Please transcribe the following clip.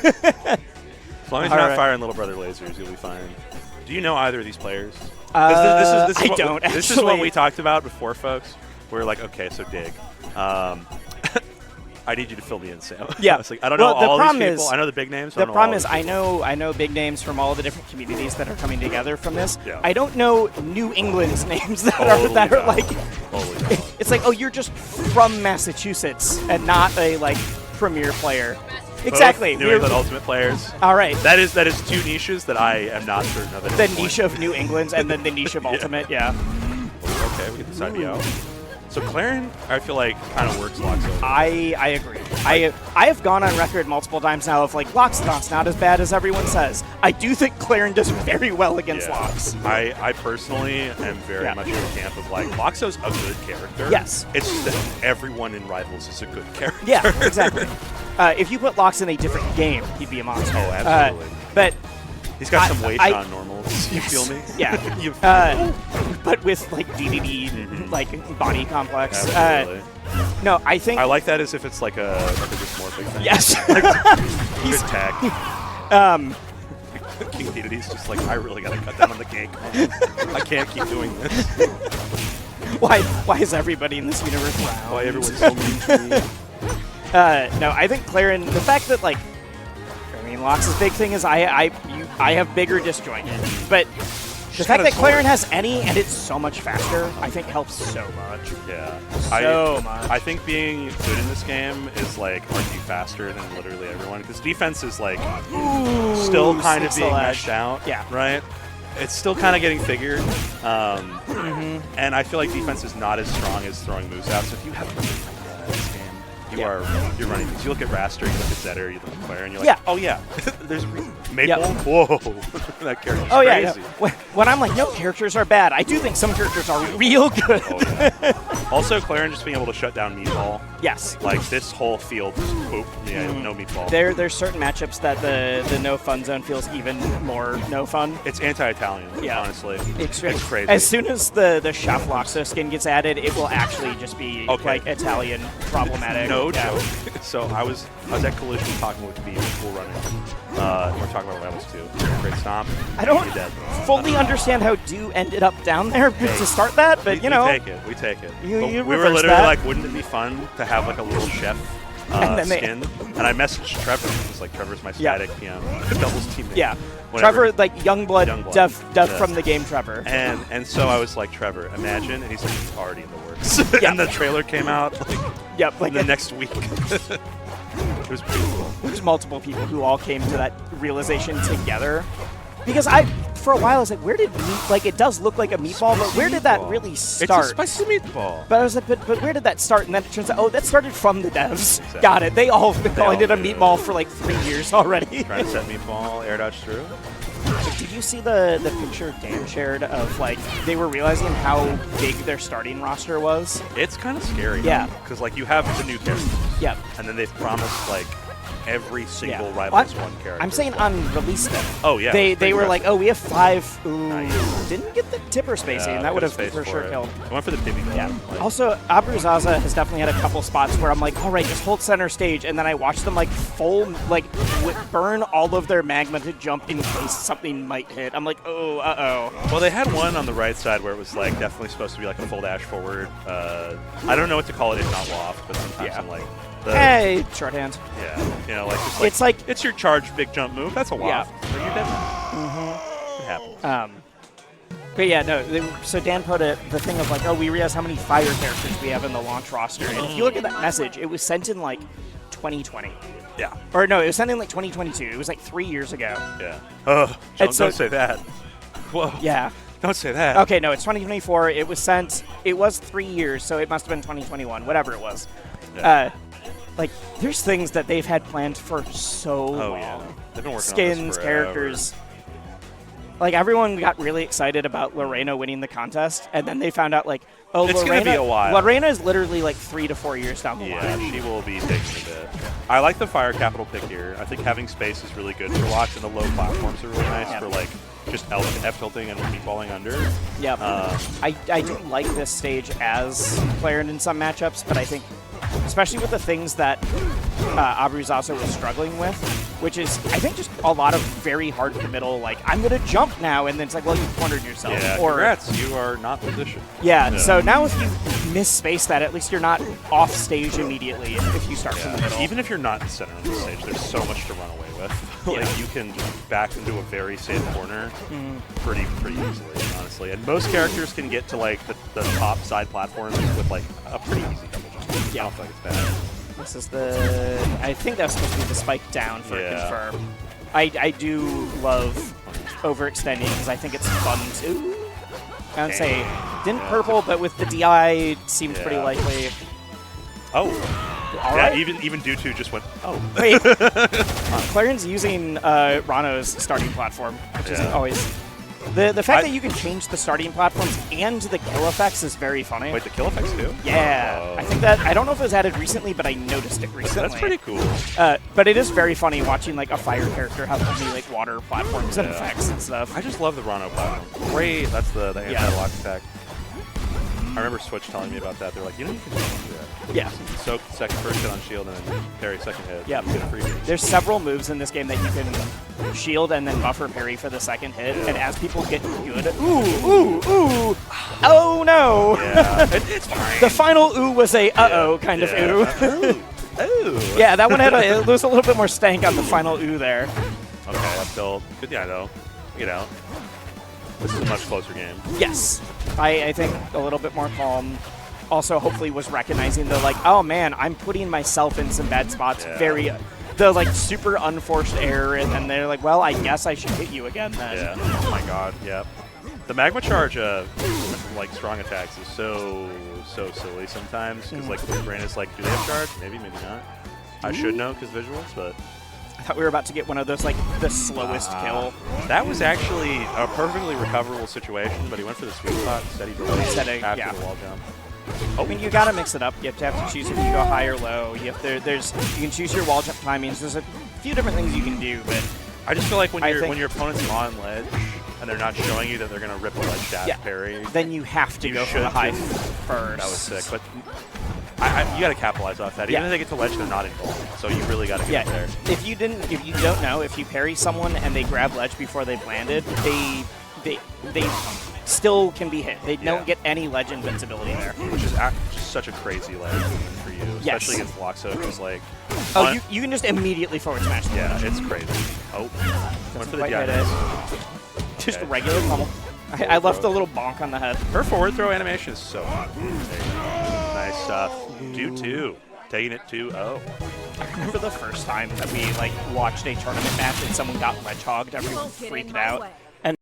As long as you're not firing little brother lasers, you'll be fine. Do you know either of these players? I don't. This is what we talked about before, folks. We were like, okay, so Dig. I need you to fill me in, Sam. Yeah. I don't know all these people. I know the big names. The problem is I know big names from all the different communities that are coming together from this. Yeah. I don't know New England's names that are like. It's like, oh, you're just from Massachusetts and not a like premier player. Exactly. New England Ultimate players. All right. That is two niches that I am not certain of. The niche of New England's and then the niche of Ultimate. Yeah. Okay, we get this IBO. So Clarin, I feel like, kind of works Loxo. I agree. I have gone on record multiple times now of like, Loxodon's not as bad as everyone says. I do think Clarin does very well against Lox. I personally am very much in the camp of like, Loxo's a good character. Yes. It's just that everyone in Rivals is a good character. Yeah, exactly. If you put Lox in a different game, he'd be a monster. Oh, absolutely. But he's got some weight on normals. You feel me? Yeah. But with like DDD, like body complex. Absolutely. No, I think I like that as if it's like a dysmorphic thing. Yes. Good tag. King DDD's just like, I really gotta cut down on the gank. I can't keep doing this. Why is everybody in this universe round? Why everyone's so mean to me? No, I think Clarin, the fact that like, I mean, Lox's big thing is I have bigger disjoint, but the fact that Clarin has any and it's so much faster, I think helps so much. Yeah. So much. I think being good in this game is like RT faster than literally everyone, because defense is like still kind of being meshed out. Yeah. Right? It's still kind of getting figured. And I feel like defense is not as strong as throwing moves out. So if you have this game, you're running things. You look at Raster, you look at Zetter, you look at Claire, and you're like, oh yeah, there's Maple. Whoa, that character's crazy. Yeah. When I'm like, no characters are bad, I do think some characters are real good. Also, Clarin just being able to shut down Meatball. Yes. Like this whole field, just boop. Yeah, no Meatball. There's certain matchups that the no fun zone feels even more no fun. It's anti-Italian, honestly. It's crazy. As soon as the Chef Loxo skin gets added, it will actually just be like Italian problematic. No joke. So I was at Collision talking with B, Cool Running. We're talking about Rivals 2. Great stomp. I don't fully understand how Dew ended up down there to start that, but you know. We take it. You we were literally like, wouldn't it be fun to have like a little chef skin? And I messaged Trevor. It was like, Trevor's my static PM. Doubles teammate. Yeah. Whatever. Trevor, like Youngblood. Dev from the game Trevor. And so I was like, Trevor, imagine. And he's like, it's already in the works. And the trailer came out like the next week. It was pretty cool. There's multiple people who all came to that realization together. Because for a while, I was like, where did it does look like a meatball, but where did that really start? It's a spicy meatball. But I was like, but where did that start? And then it turns out, that started from the devs. Exactly. Got it. They all been calling it a meatball for like 3 years already. Trying to set meatball, air dodge through. Did you see the picture Dan shared of like they were realizing how big their starting roster was? It's kind of scary. Yeah. Because like you have the new characters. Yep. And then they've promised like every single Rivals 1 character. I'm saying on release day. Oh yeah. They were like, oh, we have 5. Ooh, didn't get the tipper spacing. That would have for sure killed. I went for the Bibby. Yeah. Also, Abruzaza has definitely had a couple spots where I'm like, all right, just hold center stage, and then I watch them like burn all of their magma to jump in case something might hit. I'm like, oh, Well, they had one on the right side where it was like definitely supposed to be like a full dash forward. I don't know what to call it if not waft, but sometimes I'm like. Hey, shorthand. Yeah, you know, like it's your charge big jump move. That's a waft. Yeah. So you're dead. It happens. But yeah, no. So Dan put the thing of like, oh, we realize how many fire characters we have in the launch roster, and if you look at that message, it was sent in like 2020. Yeah. Or no, it was sent in like 2022. It was like 3 years ago. Yeah. Don't say that. Whoa. Yeah. Don't say that. Okay, no, it's 2024. It was sent. It was 3 years, so it must have been 2021. Whatever it was. Yeah. Like, there's things that they've had planned for so long. Yeah. They've been working skins, on this characters. Like, everyone got really excited about Lorena winning the contest, and then they found out, like, oh, it's going to be a while. Lorena is literally, like, 3 to 4 years down the line. Yeah, she will be taking a bit. I like the fire capital pick here. I think having space is really good for Lox, and the low platforms are really nice for, like, just F-tilting and meatballing under. Yep. I do like this stage as Clarin in some matchups, but I think, especially with the things that Abruzaza was struggling with, which is, I think, just a lot of very hard committal, like, I'm going to jump now, and then it's like, well, you cornered yourself. Yeah, or, congrats, you are not positioned. Yeah, so now if you misspace that, at least you're not off stage immediately if you start from the middle. Even if you're not in the center of the stage, there's so much to run away with. Like, you can just back into a very safe corner pretty easily, honestly. And most characters can get to, like, the top side platforms with, like, a pretty easy double jump. Yeah. I don't think it's bad. This is the... I think that's supposed to be the spike down for confirm. I do love overextending because I think it's fun too. I would say, didn't purple, but with the DI, it seemed pretty likely. Oh. All yeah, right. even Dew2 just went, oh. Wait. Claren's using Rano's starting platform, which is always... The fact that you can change the starting platforms and the kill effects is very funny. Wait, the kill effects too? Yeah. I think that... I don't know if it was added recently, but I noticed it recently. That's pretty cool. But it is very funny watching, like, a fire character have many, like, water platforms and effects and stuff. I just love the Rano platform. Great. That's the anti-lock attack. I remember Switch telling me about that. They're like, you know, you can do that. Yeah. Soak second first hit on shield and then parry second hit. Yeah. You get a free hit. There's several moves in this game that you can shield and then buffer parry for the second hit. Yeah. And as people get good, oh no! Yeah, it's fine. The final ooh was a kind of ooh. Ooh. Yeah, that one had it was a little bit more stank on the final ooh there. Okay, uphill. Good guy though. Get out. This is a much closer game. Yes. I think a little bit more calm. Also, hopefully was recognizing the, like, oh man, I'm putting myself in some bad spots. The, like, super unforced error, and then they're like, well, I guess I should hit you again then. Yeah. Oh my god, yeah. The magma charge, like, strong attacks is so silly sometimes, because, like, my brain is like, do they have charge? Maybe, maybe not. I should know, because visuals, but... I thought we were about to get one of those, like, the slowest kill. That was actually a perfectly recoverable situation, but he went for the sweet spot instead. He delayed after the wall jump. I mean, you gotta mix it up. You have to choose if you go high or low. You can choose your wall jump timings. There's a few different things you can do, but I just feel like when your opponent's on ledge and they're not showing you that they're gonna rip a ledge dash parry, then you have to go for the high first. That was sick, but you gotta capitalize off that. Even if they get to ledge, they're not involved, so you really gotta get there. If you don't know, if you parry someone and they grab ledge before they've landed, they still can be hit. They don't get any ledge invincibility there. Which is just such a crazy ledge for you, especially against Loxo, because like... Oh, you can just immediately forward smash. Yeah, it's crazy. Oh, went for the DI. Just regular pummel. I left a little bonk on the head. Her forward throw animation is so good. Nice stuff. Dew2, taking it 2-0. I remember the first time that we, like, watched a tournament match and someone got ledge hogged. Everyone freaked out.